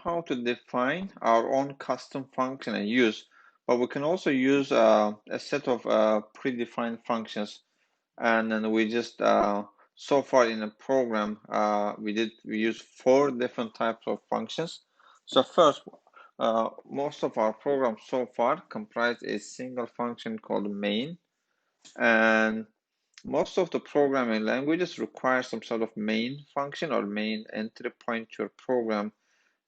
how to define our own custom function and use, but we can also use a set of predefined functions. And then we just so far in the program we use 4 different types of functions. So first, most of our program so far comprise a single function called main, and most of the programming languages require some sort of main function or main entry point to your program.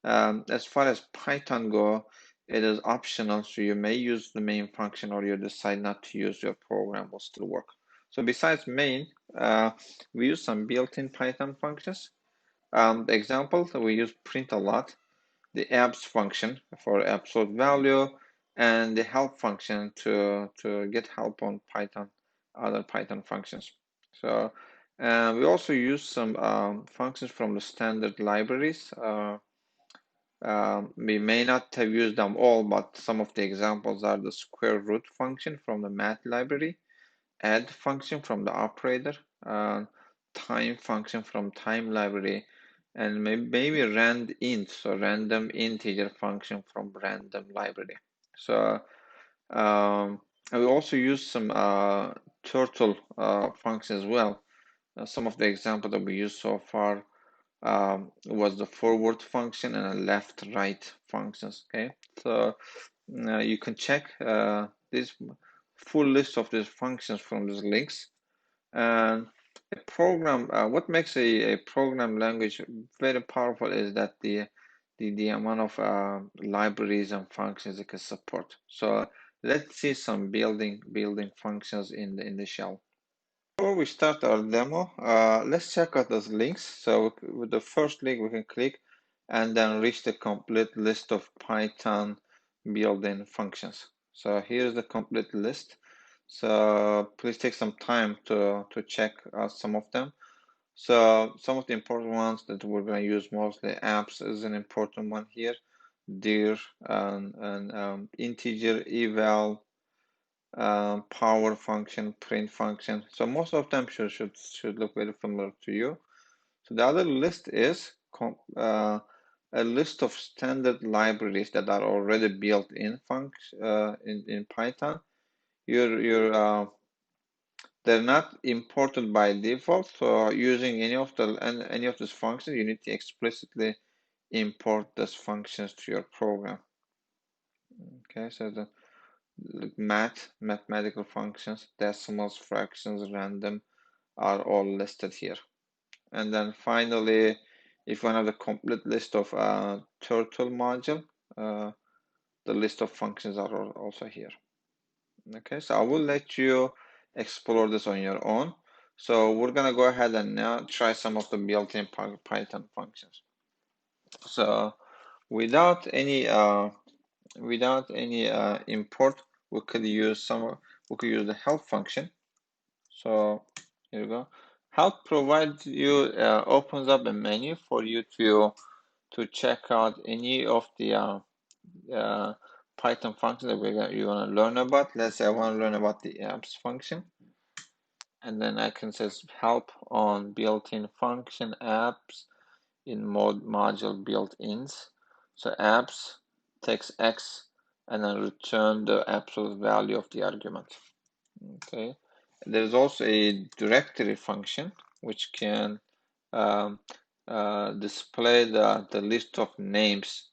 As far as Python go, it is optional, so you may use the main function or you decide not to use, your program will still work. So besides main, we use some built-in Python functions. The example that we use print a lot, the abs function for absolute value, and the help function to get help on Python, other Python functions. So we also use some functions from the standard libraries. We may not have used them all, but some of the examples are the square root function from the math library, add function from the operator, time function from time library, and maybe randint, so random integer function from random library. So we also use some turtle function as well. Some of the examples that we used so far was the forward function and a left-right functions. Okay, so you can check this full list of these functions from these links. And a program, what makes a program language very powerful is that the amount of libraries and functions it can support. So let's see some building functions in the shell. Before we start our demo, let's check out those links. So with the first link we can click and then reach the complete list of Python built-in functions. So here's the complete list. So please take some time to check out some of them. So some of the important ones that we're going to use mostly, apps is an important one here, dir and integer eval, power function, print function. So most of them should look very familiar to you. So the other list is a list of standard libraries that are already built in in Python. They're not imported by default. So using any of these functions, you need to explicitly import those functions to your program. Okay, so the mathematical functions, decimals, fractions, random are all listed here. And then finally, if you want to have the complete list of turtle module, the list of functions are also here. Okay, so I will let you explore this on your own. So we're gonna go ahead and now try some of the built-in Python functions. So without any import, we could use the help function. So here we go. Help provides you opens up a menu for you to check out any of the Python functions that you want to learn about. Let's say I want to learn about the apps function, and then I can say help on built-in function apps in module built-ins. So apps takes x and then return the absolute value of the argument. Okay, there's also a directory function which can display the list of names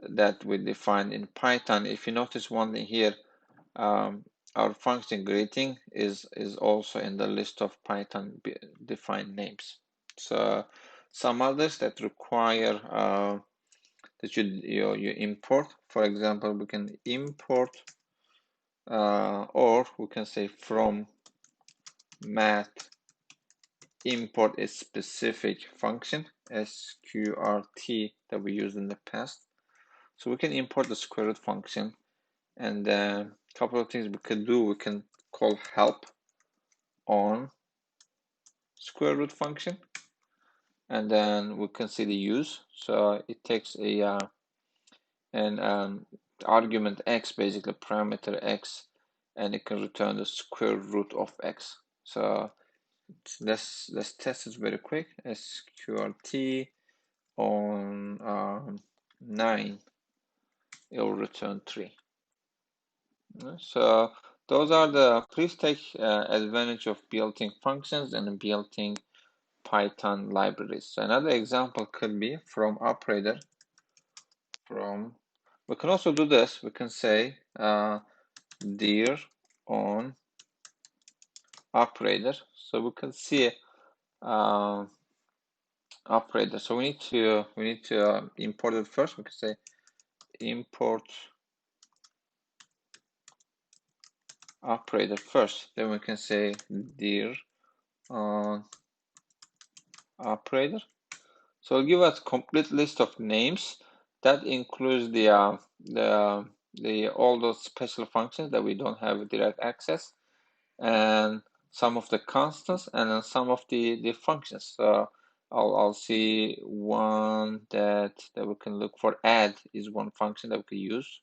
that we define in Python. If you notice one thing here, our function greeting is also in the list of Python defined names. So some others that require that you import. For example, we can import or we can say from math import a specific function, sqrt, that we used in the past. So we can import the square root function, and a couple of things we can do. We can call help on square root function, and then we can see the use. So it takes an argument x, basically parameter x, and it can return the square root of x. So let's test it very quick. Sqrt on 9, it will return 3. So those are the, please take advantage of built-in functions and built-in Python libraries. So another example could be from operator. We can also do this. We can say dir on operator. So we can see operator. So we need to import it first. We can say import operator first. Then we can say dir on operator. So it'll give us complete list of names that includes the all those special functions that we don't have direct access, and some of the constants, and then some of the functions. So I'll see one that we can look for. Add is one function that we can use,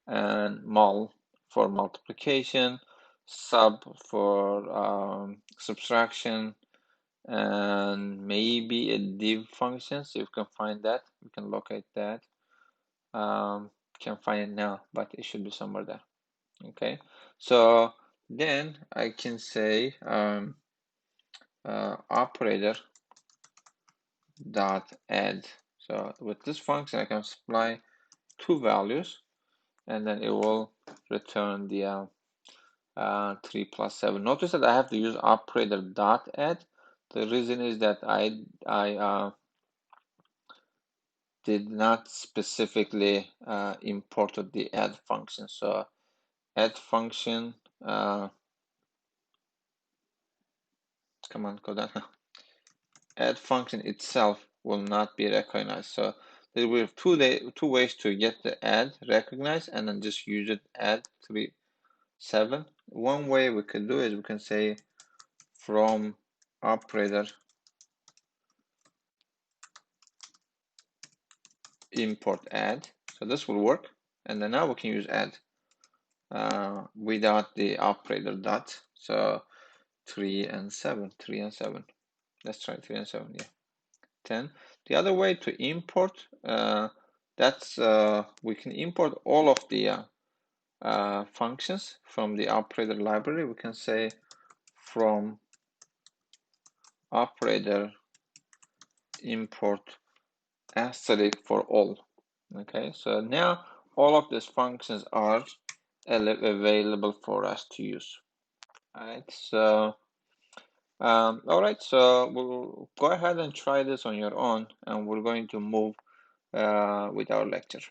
and mul for multiplication, sub for subtraction, and maybe a div function. So if you can find that, we can locate that. Can't find it now, but it should be somewhere there. Okay, so then I can say operator dot add. So with this function, I can supply two values, and then it will return the 3 plus 7. Notice that I have to use operator dot add. The reason is that I did not specifically imported the add function. So add function, come on, go down. Add function itself will not be recognized. So there will be two ways to get the add recognized, and then just use it add 3 7. One way we could do is we can say from operator import add. So this will work, and then now we can use add without the operator dot. So 3 and 7. Let's try 3 and 7. Yeah, 10. The other way to import, we can import all of the functions from the operator library. We can say from operator import asterisk for all. Okay, so now all of these functions are available for us to use. All right, so all right, so we'll go ahead and try this on your own, and we're going to move with our lecture.